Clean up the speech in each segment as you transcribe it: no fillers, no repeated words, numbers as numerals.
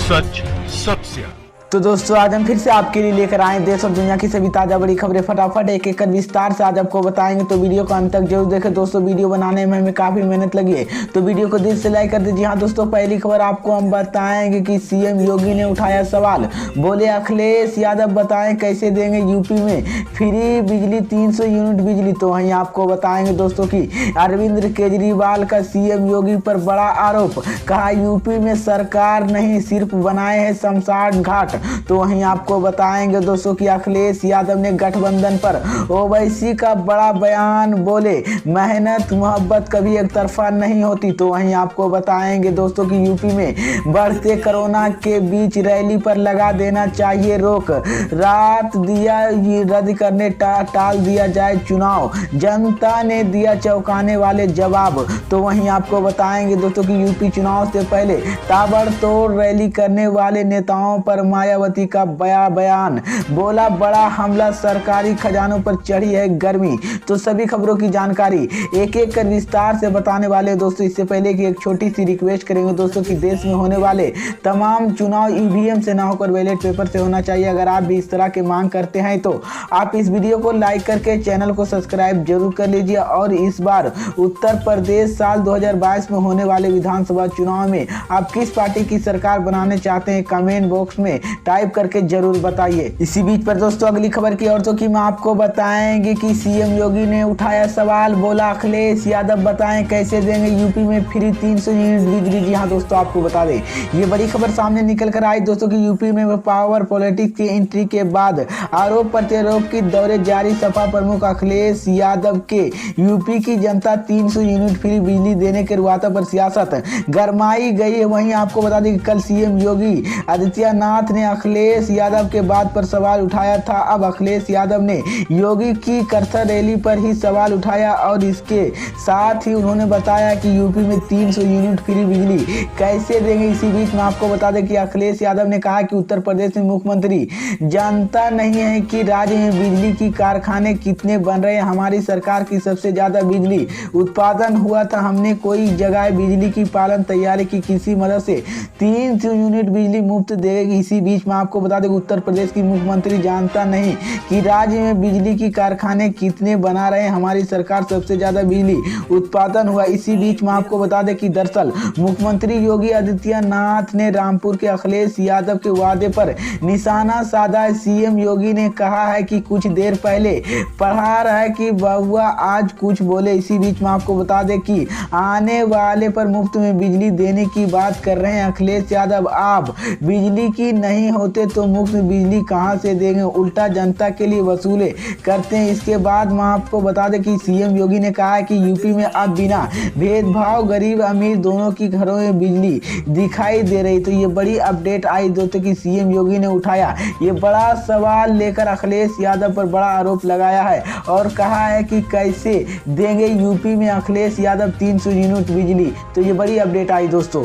सच सबसे तो दोस्तों आज हम फिर से आपके लिए लेकर आए देश और दुनिया की सभी ताजा बड़ी खबरें फटाफट एक एक कर विस्तार से आज आपको बताएंगे। तो वीडियो को अंत तक जरूर देखें दोस्तों। वीडियो बनाने में हमें काफी मेहनत लगी है, तो वीडियो को दिल से लाइक कर दीजिए। हाँ दोस्तों, पहली खबर आपको हम बताएंगे कि सीएम योगी ने उठाया सवाल, बोले अखिलेश यादव बताएं कैसे देंगे यूपी में फ्री बिजली 300 यूनिट बिजली। तो वहीं आपको बताएंगे दोस्तों कि अरविंद केजरीवाल का सीएम योगी पर बड़ा आरोप, कहा यूपी में सरकार नहीं सिर्फ बनाए हैं शमशान घाट। तो वहीं आपको बताएंगे दोस्तों कि अखिलेश यादव ने गठबंधन पर ओवैसी का बड़ा बयान, बोले मेहनत मोहब्बत कभी एक तरफा नहीं होती। तो वहीं आपको बताएंगे दोस्तों कि यूपी में बढ़ते कोरोना के बीच रैली पर लगा देना चाहिए रोक, रात दिया रद्द करने टाल दिया जाए चुनाव, जनता ने दिया चौंकाने वाले जवाब। तो वहीं आपको बताएंगे दोस्तों कि यूपी चुनाव से पहले ताबड़तोड़ रैली करने वाले नेताओं पर मायावती का बयान, बोला बड़ा हमला सरकारी खजानों पर चढ़ी है गर्मी। तो सभी खबरों की जानकारी एक एक कर विस्तार से बताने वाले दोस्तों। इससे पहले कि एक छोटी सी रिक्वेस्ट करेंगे दोस्तों कि देश में होने वाले तमाम चुनाव ईवीएम से ना होकर बैलेट पेपर से होना चाहिए। अगर आप भी इस तरह की मांग करते हैं तो आप इस वीडियो को लाइक करके चैनल को सब्सक्राइब जरूर कर लीजिए। और इस बार उत्तर प्रदेश साल 2022 में होने वाले विधानसभा चुनाव में आप किस पार्टी की सरकार बनाने चाहते हैं कमेंट बॉक्स में टाइप करके जरूर बताइए। इसी बीच पर दोस्तों अगली खबर की ओर तो कि मैं आपको बताएंगे कि सीएम योगी ने उठाया सवाल, बोला अखिलेश यादव बताएं कैसे देंगे यूपी में फ्री 300 यूनिट बिजली। जी हाँ दोस्तों, आपको बता दें ये बड़ी खबर सामने निकल कर आई दोस्तों कि यूपी में पावर पॉलिटिक्स की एंट्री के बाद आरोप प्रत्यारोप की दौरे जारी। सपा प्रमुख अखिलेश यादव के यूपी की जनता 300 यूनिट फ्री बिजली देने के रुआता पर सियासत गरमाई गई है। वहीं आपको बता दें कि कल सीएम योगी आदित्यनाथ ने अखिलेश यादव के बात पर सवाल उठाया था। अब अखिलेश यादव ने योगी की करथल रैली पर ही सवाल उठाया और इसके साथ ही उन्होंने बताया कि यूपी में 300 यूनिट फ्री बिजली कैसे देंगे। इसी बीच में आपको बता दें कि अखिलेश यादव ने कहा कि उत्तर प्रदेश में मुख्यमंत्री जानता नहीं है कि राज्य में बिजली की कारखाने कितने बन रहे हैं। हमारी सरकार की सबसे ज्यादा बिजली उत्पादन हुआ था, हमने कोई जगह बिजली की पालन तैयारी की, किसी मदद से 300 यूनिट बिजली मुफ्त देगी। इसी बीच में आपको बता दें उत्तर प्रदेश की मुख्यमंत्री जानता नहीं कि राज्य में बिजली की कारखाने कितने बना रहे हैं, हमारी सरकार सबसे ज्यादा बिजली उत्पादन हुआ। इसी बीच में आपको बता दें कि दरअसल मुख्यमंत्री योगी आदित्यनाथ ने रामपुर के अखिलेश यादव के वादे पर निशाना साधा। सीएम योगी ने कहा है कि कुछ देर पहले पढ़ा रहा है कि बहुआ आज कुछ बोले। इसी बीच में आपको बता दें कि आने वाले पर मुफ्त में बिजली देने की बात कर रहे हैं अखिलेश यादव। आप बिजली की नहीं होते तो मुफ्त बिजली कहां से देंगे, उल्टा जनता के लिए वसूले करते हैं। इसके बाद मैं आपको बता दें कि सीएम योगी ने कहा है कि यूपी में अब बिना भेदभाव गरीब अमीर दोनों की घरों में बिजली दिखाई दे रही। तो ये बड़ी अपडेट आई दोस्तों कि सीएम योगी ने उठाया ये बड़ा सवाल लेकर अखिलेश यादव पर बड़ा आरोप लगाया है और कहा है कि कैसे देंगे यूपी में अखिलेश यादव 300 यूनिट बिजली। तो ये बड़ी अपडेट आई दोस्तों।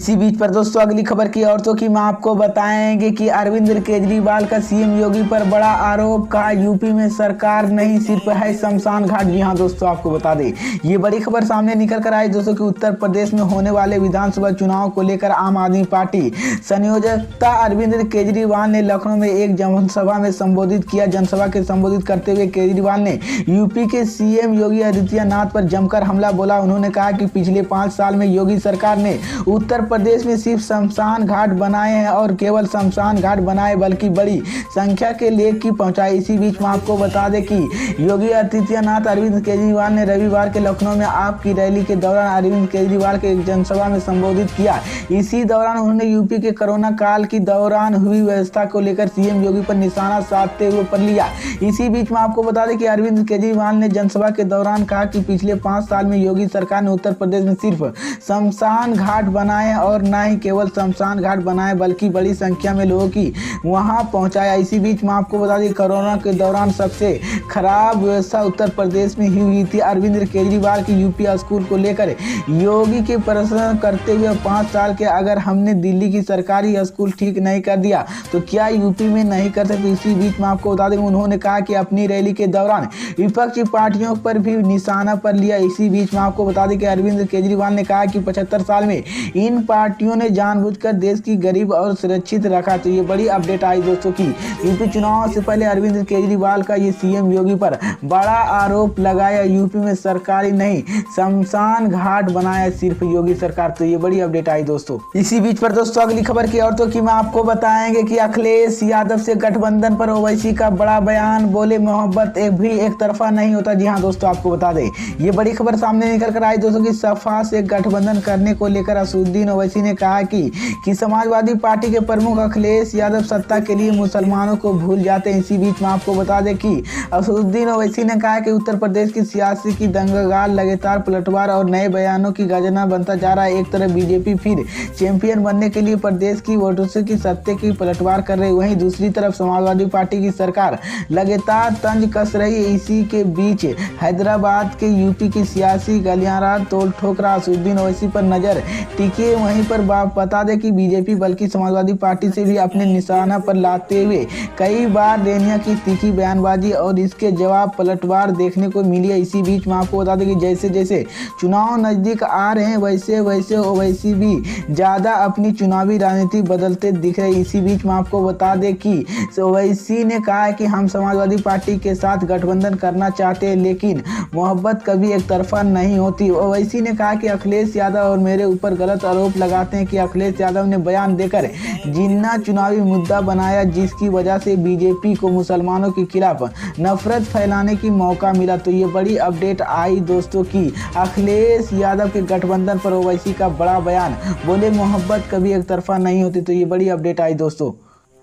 इसी बीच पर दोस्तों अगली खबर की ओर तो कि मैं आपको बताएंगे कि अरविंद केजरीवाल का सीएम योगी पर बड़ा आरोप, कहा यूपी में सरकार नहीं सिर्फ है शमशान घाट। जी हाँ दोस्तों, आपको बता दें ये बड़ी खबर सामने निकल कर आई दोस्तों कि उत्तर प्रदेश में होने वाले विधानसभा चुनाव को लेकर आम आदमी पार्टी संयोजकता अरविंद केजरीवाल ने लखनऊ में एक जनसभा में संबोधित किया। जनसभा के संबोधित करते हुए केजरीवाल ने यूपी के सीएम योगी आदित्यनाथ पर जमकर हमला बोला। उन्होंने कहा कि पिछले 5 साल में योगी सरकार ने उत्तर प्रदेश में सिर्फ शमशान घाट बनाए हैं और केवल शमशान घाट बनाए बल्कि बड़ी संख्या के लेख की पहुंचाई। इसी बीच में आपको बता दें कि योगी आदित्यनाथ अरविंद केजरीवाल ने रविवार के लखनऊ में आपकी रैली के दौरान अरविंद केजरीवाल के एक जनसभा में संबोधित किया। इसी दौरान उन्होंने यूपी के कोरोना काल की दौरान हुई व्यवस्था को लेकर सीएम योगी पर निशाना साधते हुए पढ़ लिया। इसी बीच में आपको बता दें कि अरविंद केजरीवाल ने जनसभा के दौरान कहा कि पिछले 5 साल में योगी सरकार ने उत्तर प्रदेश में सिर्फ शमशान घाट बनाए और न ही केवल शमशान घाट बनाए बल्कि बड़ी संख्या में लोगों की वहां पहुंचाया। इसी बीच में आपको बता दें कोरोना के दौरान सबसे खराब व्यवस्था उत्तर प्रदेश में ही हुई थी। अरविंद केजरीवाल की यूपी स्कूल को लेकर योगी के प्रशंसा करते हुए 5 साल के अगर हमने दिल्ली की सरकारी स्कूल ठीक नहीं कर दिया तो क्या यूपी में नहीं कर सकते। इसी बीच में आपको बता दें उन्होंने कहा कि अपनी रैली के दौरान विपक्षी पार्टियों पर भी निशाना पर लिया। इसी बीच में आपको बता दें कि अरविंद केजरीवाल ने कहा कि 75 साल में इन पार्टियों ने जानबूझकर देश की गरीब और सुरक्षित रखा। तो ये बड़ी अपडेट आई दोस्तों की यूपी चुनाव से पहले अरविंद केजरीवाल का ये सीएम योगी पर बड़ा आरोप लगाया। यूपी में सरकारी नहीं शमशान घाट बनाया सिर्फ योगी सरकार। तो ये बड़ी अपडेट आई दोस्तों। इसी बीच पर दोस्तों अगली खबर की औरतों की मैं आपको बताएंगे कि अखिलेश यादव से गठबंधन पर ओवैसी का बड़ा बयान, बोले मोहब्बत एक तरफा नहीं होता। जी हाँ दोस्तों, आपको बता दें ये बड़ी खबर सामने निकल कर आई दोस्तों की सपा से गठबंधन करने को लेकर असदुद्दीन ओवैसी ने कहा कि समाजवादी पार्टी के प्रमुख अखिलेश यादव सत्ता के लिए मुसलमानों को भूल जाते हैं। इसी बीच में आपको बता दें कि असदुद्दीन ओवैसी ने कहा कि उत्तर प्रदेश की सियासी की दंगागार लगातार पलटवार और नए बयानों की गजना बनता जा रहा है। एक तरफ बीजेपी फिर चैंपियन बनने के लिए प्रदेश की वोटों की सत्ते की पलटवार कर रही, वहीं दूसरी तरफ समाजवादी पार्टी की सरकार लगातार तंज कस रही है। इसी के बीच हैदराबाद के यूपी की सियासी गलियारा तोड़ ठोक रहा असदुद्दीन ओवैसी पर नजर टिकी। वहीं पर बता दें कि बीजेपी बल्कि समाजवादी पार्टी से भी अपने निशाना पर लाते हुए कई बार रैलियां की तीखी बयानबाजी और इसके जवाब पलटवार देखने को मिली है। इसी बीच में आपको बता दें कि जैसे जैसे चुनाव नजदीक आ रहे हैं वैसे वैसे ओवैसी भी ज्यादा अपनी चुनावी राजनीति बदलते दिख रहे। इसी बीच में आपको बता दें कि ओवैसी ने कहा है कि हम समाजवादी पार्टी के साथ गठबंधन करना चाहते हैं, लेकिन मोहब्बत कभी एक तरफा नहीं होती। ओवैसी ने कहा कि अखिलेश यादव और मेरे ऊपर गलत आरोप लगाते हैं कि अखिलेश यादव ने बयान देकर जिन्ना चुनावी मुद्दा बनाया, जिसकी वजह से बीजेपी को मुसलमानों के खिलाफ नफरत फैलाने की मौका मिला। तो ये बड़ी अपडेट आई दोस्तों की अखिलेश यादव के गठबंधन पर ओवैसी का बड़ा बयान, बोले मोहब्बत कभी एक तरफा नहीं होती। तो ये बड़ी अपडेट आई दोस्तों।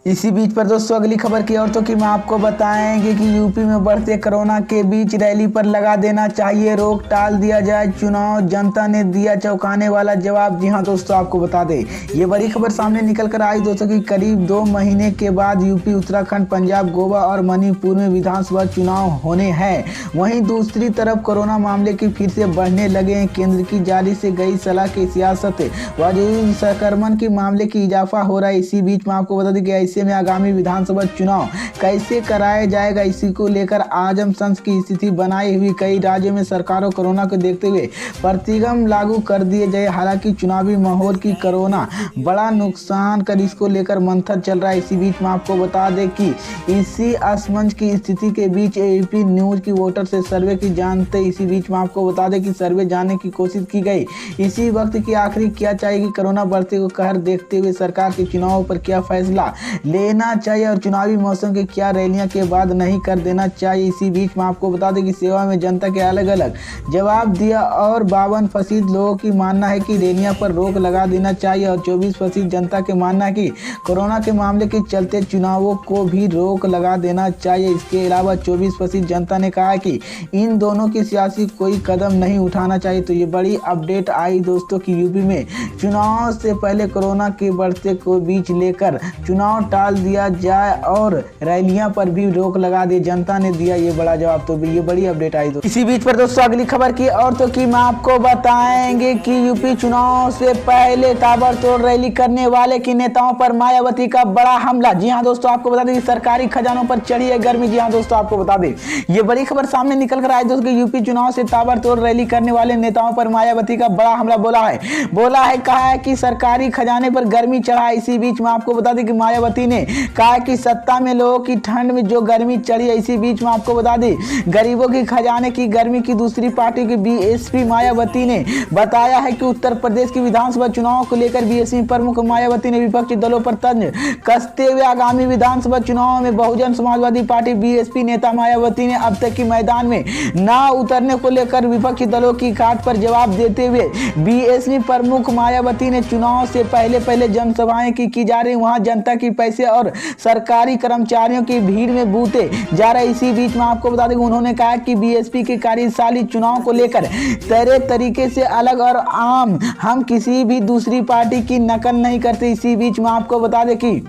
इसी बीच पर दोस्तों अगली खबर की औरतों की मैं आपको बताएंगे कि यूपी में बढ़ते कोरोना के बीच रैली पर लगा देना चाहिए रोक, टाल दिया जाए चुनाव, जनता ने दिया चौंकाने वाला जवाब। जी हां दोस्तों, आपको बता दें ये बड़ी खबर सामने निकल कर आई दोस्तों की करीब 2 महीने के बाद यूपी, उत्तराखंड, पंजाब, गोवा और मणिपुर में विधानसभा चुनाव होने हैं। वहीं दूसरी तरफ कोरोना मामले की फिर से बढ़ने लगे हैं। केंद्र की जारी से गई सलाह की सियासत वजूद संक्रमण के मामले की इजाफा हो रहा है। इसी बीच में आपको बता दें कि ऐसे में आगामी विधानसभा चुनाव कैसे कराया जाएगा, इसी को लेकर आजम संस की स्थिति बनाई हुई कई राज्यों में सरकारों कोरोना को देखते हुए प्रतिबंध लागू कर दिए गए। हालांकि चुनावी माहौल की कोरोना बड़ा नुकसान कर इसको लेकर मंथन चल रहा है। इसी बीच में आपको बता दें कि इसी असमंजस की स्थिति के बीच एबीपी न्यूज की वोटर से सर्वे की जानते। इसी बीच में आपको बता दें कि सर्वे जानने की कोशिश की गई इसी वक्त की आखिरी क्या चाहिए कि कोरोना बढ़ते को कहर देखते हुए सरकार के चुनाव पर क्या फैसला लेना चाहिए और चुनावी मौसम के क्या रैलियां के बाद नहीं कर देना चाहिए। इसी बीच में आपको बता दें कि सेवा में जनता के अलग अलग जवाब दिया और 52% लोगों की मानना है कि रैलियां पर रोक लगा देना चाहिए और 24% जनता के मानना है कि कोरोना के मामले के चलते चुनावों को भी रोक लगा देना चाहिए। इसके अलावा 24% जनता ने कहा कि इन दोनों की सियासी कोई कदम नहीं उठाना चाहिए। तो ये बड़ी अपडेट आई दोस्तों की यूपी में चुनाव से पहले कोरोना के बढ़ते को बीच लेकर चुनाव टाल दिया जाए और रैलियां पर भी रोक लगा दी। जनता ने दिया ये बड़ा जवाब। तो ये बड़ी अपडेट आई दोस्तों। इसी बीच पर दोस्तों अगली खबर की औरतों की मैं आपको बताएंगे कि यूपी चुनाव से पहले ताबड़तोड़ रैली करने वाले की नेताओं पर मायावती का बड़ा हमला। जी हां दोस्तों, आपको बता दें कि सरकारी खजानों पर चढ़ी है गर्मी। जी हां दोस्तों, आपको बता दें ये बड़ी खबर सामने निकल कर आई दोस्तों कि यूपी चुनाव से ताबड़तोड़ रैली करने वाले नेताओं पर मायावती का बड़ा हमला बोला है कहा है कि सरकारी खजाने पर गर्मी चढ़ा। इसी बीच में आपको बता दें कि मायावती ने कहा कि सत्ता में लोगों की ठंड में जो गर्मी चढ़ी है। इसी बीच में आपको बता दें गरीबों की खजाने की गर्मी की दूसरी पार्टी की बीएसपी मायावती ने बताया है कि उत्तर प्रदेश की विधानसभा चुनाव को लेकर बीएसपी प्रमुख मायावती ने विपक्षी दलों पर तंज कसते हुए आगामी विधानसभा चुनाव में बहुजन समाजवादी पार्टी बीएसपी नेता मायावती ने अब तक की मैदान में न उतरने को लेकर विपक्षी दलों की काट पर जवाब देते हुए बीएसपी प्रमुख मायावती ने चुनाव से पहले जनसभाएं की जा रही, वहां जनता की पैसे और सरकारी कर्मचारियों की भीड़ में बूते जा रहे। इसी बीच में आपको बता दें उन्होंने कहा कि बीएसपी के कार्यशाली चुनाव को लेकर तेरे तरीके से अलग और आम, हम किसी भी दूसरी पार्टी की नकल नहीं करते। इसी बीच में आपको बता दें कि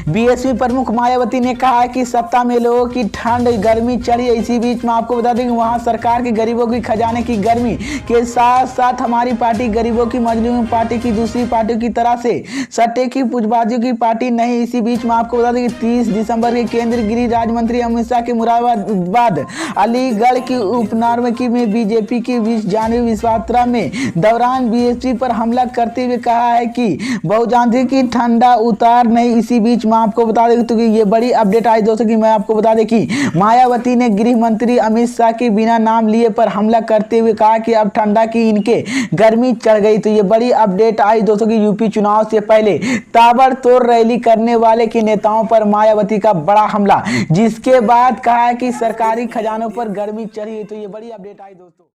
बीएसपी प्रमुख मायावती ने कहा है कि सत्ता में लोगों की ठंड गर्मी चढ़ी है। इसी बीच में आपको बता दें कि वहां सरकार के गरीबों की खजाने की गर्मी के साथ साथ हमारी पार्टी गरीबों की मजलूम पार्टी की दूसरी पार्टियों की तरह से सट्टे की पुजबाजियों की पार्टी नहीं। इसी बीच में आपको बता दें कि 30 दिसंबर के केंद्रीय गृह राज्य मंत्री अमित शाह के मुरादाबाद अलीगढ़ की उपचुनाव में बीजेपी की 20 जनवरी विश्वासयात्रा में दौरान बीएसपी पर हमला करते हुए कहा है कि बहुजनता की ठंडा उतार नहीं। इसी बीच में आपको बता दें तो कि ये बड़ी अपडेट आई दोस्तों कि मैं आपको बता दें कि मायावती ने गृह मंत्री अमित शाह के बिना नाम लिए पर हमला करते हुए कहा कि अब ठंडा की इनके गर्मी चढ़ गई। तो ये बड़ी अपडेट आई दोस्तों की यूपी चुनाव से पहले ताबड़तोड़ रैली करने वाले के नेताओं पर मायावती का बड़ा हमला, जिसके बाद कहा है कि सरकारी खजानों पर गर्मी चढ़ी। तो ये बड़ी अपडेट आई दोस्तों।